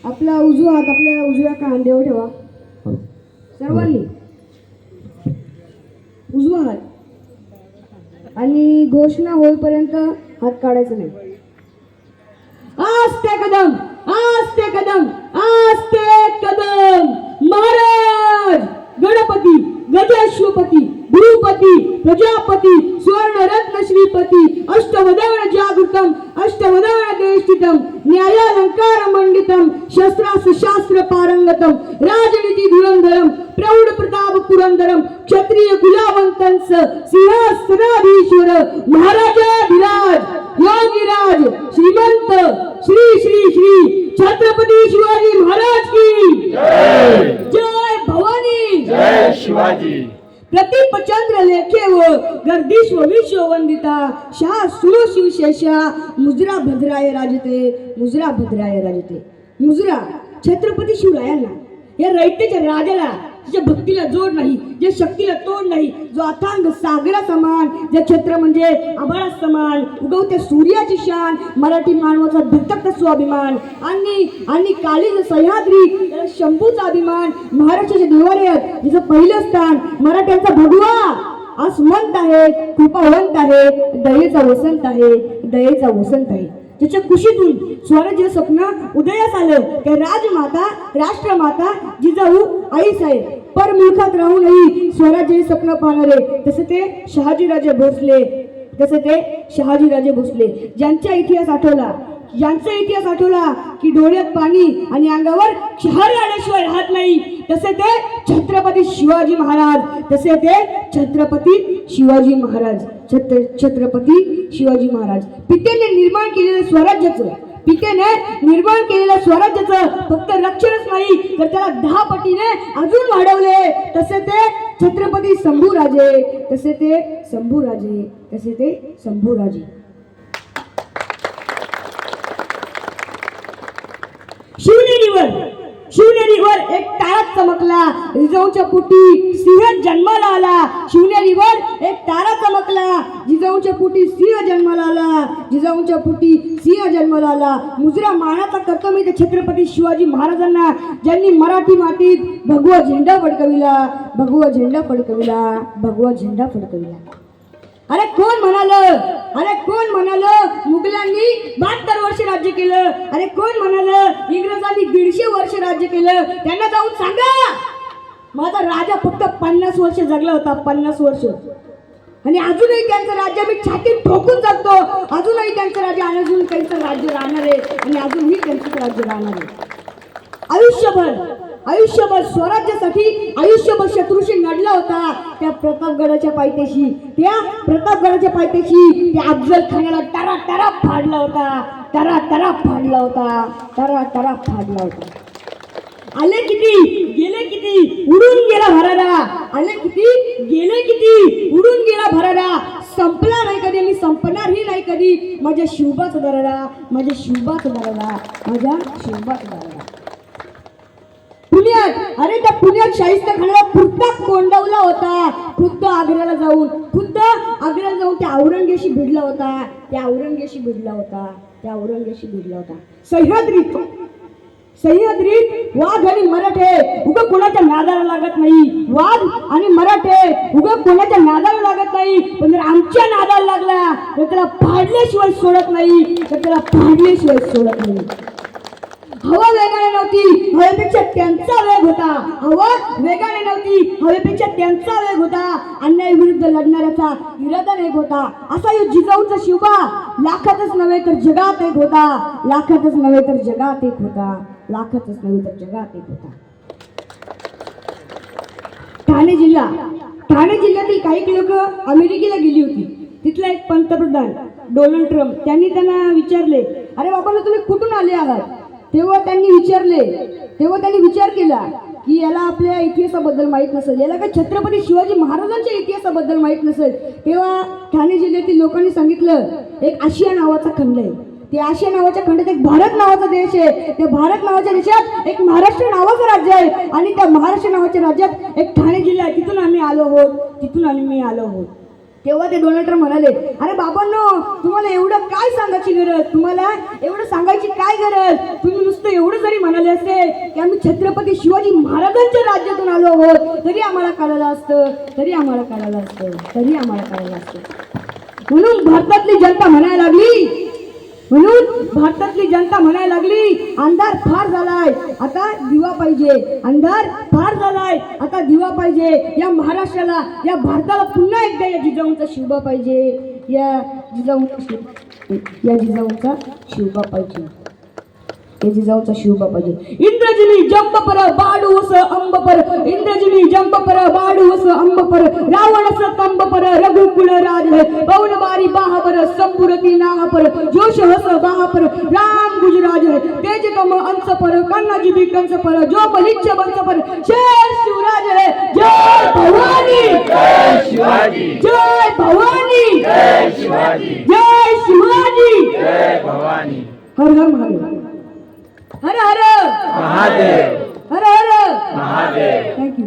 आपला उजवा हात आपल्या उजव्या खांद्यावर ठेवा सर्वांनी. उजवा हात आणि घोषणा होईपर्यंत हात काढायचा नाही. आस्ते कदम, आस्ते कदम, आस्ते कदम. महाराज गणपती गजाश्वपती भूपती प्रजापती स्वर्णरत्न श्रीपती अष्टवदन जागृतम अष्टवदन देशितम न्यायालंकार मंडितम शस्त्रास्त्र शास्त्र पारंगतम राजनीती धुरंधरम प्रौढ प्रताप पुरंदरम क्षत्रिय कुलावंतंस सिंहासनाधीश्वर महाराजाधिराज योगीराज श्रीमंत श्री श्री श्री छत्रपती शिवाजी महाराज की जय भवानी जय शिवाजी. प्रतिपचंद्र लेखे व गर्दीश्व विश्ववंदिता शाह सुरो शिवशेषा मुजरा भद्राय राजते मुजरा भद्राय राजते. मुजरा छत्रपती शिवरायांना या रयतेच्या राजाला ज्या भक्तीला जोड नाही जे शक्तीला तोड नाही जो अथांग सागरा समान जे छत्र म्हणजे आभाळा समान उगवत्या सूर्याची शान मराठी मानवाचा धगधगता स्वाभिमान आणि कालीज सह्याद्री त्याला शंभूचा अभिमान महाराष्ट्राच्या देवालयात जिचं पहिलं स्थान मराठ्यांचा भगवा आसमंत आहे कृपावंत आहे दयेचा वसंत आहे दयेचा वसंत आहे. त्याच्या कुशीतून स्वराज्य स्वप्न उदयास आलं त्या राजमाता राष्ट्रमाता जिजाऊ आई साहेब पर मुलखात राहूनही स्वराज्य स्वप्न पाहणारे तसे ते शहाजीराजे भोसले ज्यांचा इतिहास आठवला की डोळ्यात पाणी आणि अंगावर शहर आल्याशिवाय राहत नाही तसे ते छत्रपती शिवाजी महाराज पितेने निर्माण केलेल्या स्वराज्याचं फक्त रक्षणच नाही तर त्याला 10 पटीने अजून वाढवले तसे ते छत्रपती शंभूराजे. शिवनेरीवर एक तारा चमकला जिजाऊच्या पोटी सिंह जन्माला आला. शिवनेरीवर एक तारा चमकला जिजाऊच्या पोटी सिंह जन्माला आला. मुजरा मानाचा करतो मी त्या छत्रपती शिवाजी महाराजांना ज्यांनी मराठी मातीत भगवा झेंडा फडकविला. अरे कोण म्हणाल मुघलांनी 72 वर्ष राज्य केलं. अरे कोण म्हणाल इंग्रजांनी 150 वर्ष राज्य केलं. त्यांना जाऊन सांगा माझा राजा फक्त 50 वर्ष जगला होता 50 वर्ष आणि अजूनही त्यांचं राज्य मी छातीत ठोकून जगतो. अजूनही त्यांचं राज्य अजून त्यांचं राज्य राहणार आहे आणि अजूनही त्यांचं राज्य राहणार आहे. आयुष्यभर स्वराज्यासाठी आयुष्यभर शत्रूशी लढला होता. त्या प्रतापगडाच्या पायथ्याशी त्या अफजल खानाला टरा फाडला होता. आले किती गेले किती उडून गेला भरारा. संपला नाही कधी आणि संपणारही नाही कधी माझ्या शिवबाचा दरारा. पुण्यात शाहिस्ते खानाला पुरता कोंडवला होता. खुद्द आग्र्याला जाऊन त्या औरंगजेबाशी भिडला होता. सह्याद्रीत वाघ आणि मराठे उगा कोणाच्या नादाला लागत नाही. पण जर आमच्या नादाला लागला तर त्याला फाडल्याशिवाय सोडत नाही. हवा वेगाने नव्हती हवेपेक्षा त्यांचा वेग होता. अन्याय विरुद्ध लढणाऱ्याचा इरादा एक होता. असा यो जिजाऊचा शिवबा लाखातच नव्हे तर जगात एक होता. ठाणे जिल्ह्यातील काही लोक अमेरिकेला गेली होती. तिथला एक पंतप्रधान डोनाल्ड ट्रम्प त्यांना विचारले अरे बाबा तुम्ही कुठून आले आहात. तेव्हा त्यांनी विचार केला की याला आपल्या इतिहासाबद्दल माहीत नसेल याला काय छत्रपती शिवाजी महाराजांच्या इतिहासाबद्दल माहीत नसेल. तेव्हा ठाणे जिल्ह्यातील लोकांनी सांगितलं एक आशिया नावाचा खंड आहे. त्या आशिया नावाच्या खंडात एक भारत नावाचा देश आहे. त्या भारत नावाच्या देशात एक महाराष्ट्र नावाचं राज्य आहे आणि त्या महाराष्ट्र नावाच्या राज्यात एक ठाणे जिल्हा आहे. तिथून आम्ही आलो आहोत. तेव्हा ते डोनाल्ड ट्रम्प म्हणाले, अरे बाबांनो, तुम्हाला एवढं काय सांगायची गरज, तुम्हाला एवढं सांगायची काय गरज, तुम्ही नुसतं एवढं जरी म्हणाले असते की आम्ही छत्रपती शिवाजी महाराजांच्या राज्यातून आलो आहोत तरी आम्हाला कळालं असतं, तरी आम्हाला कळालं असतं, तरी आम्हाला कळालं असतं. म्हणून भारतातली जनता म्हणायला लागली, अंधार फार झालाय, आता दिवा पाहिजे, अंधार फार झालाय, आता दिवा पाहिजे. या महाराष्ट्राला, या भारताला पुन्हा एकदा या जिजाऊंचा शिवबा पाहिजे, या जिजाऊंचा शिवबा पाहिजे, या जिजाऊंचा शिवबा पाहिजे. इंद्रजिनी जंप पर बाडूस अंब पर, इंद्रजिनी जंप पर बाडूस अंब पर, रावणस तंब पर रघुकुल राज है, पवन बारी बाह पर संपुरती नाह पर, जोश हस बाह पर राम गुजराज है, तेज कम अंश पर कन्ना जीबी कंस पर, जो बलिच्छ वंश पर शेर शिवराज है. जय भवानी, जय शिवाजी, जय भवानी, जय शिवाजी, जय शिवाजी, जय भवानी. हर हर महादेव, हर हर महादेव, हर हर महादेव. थँक्यू.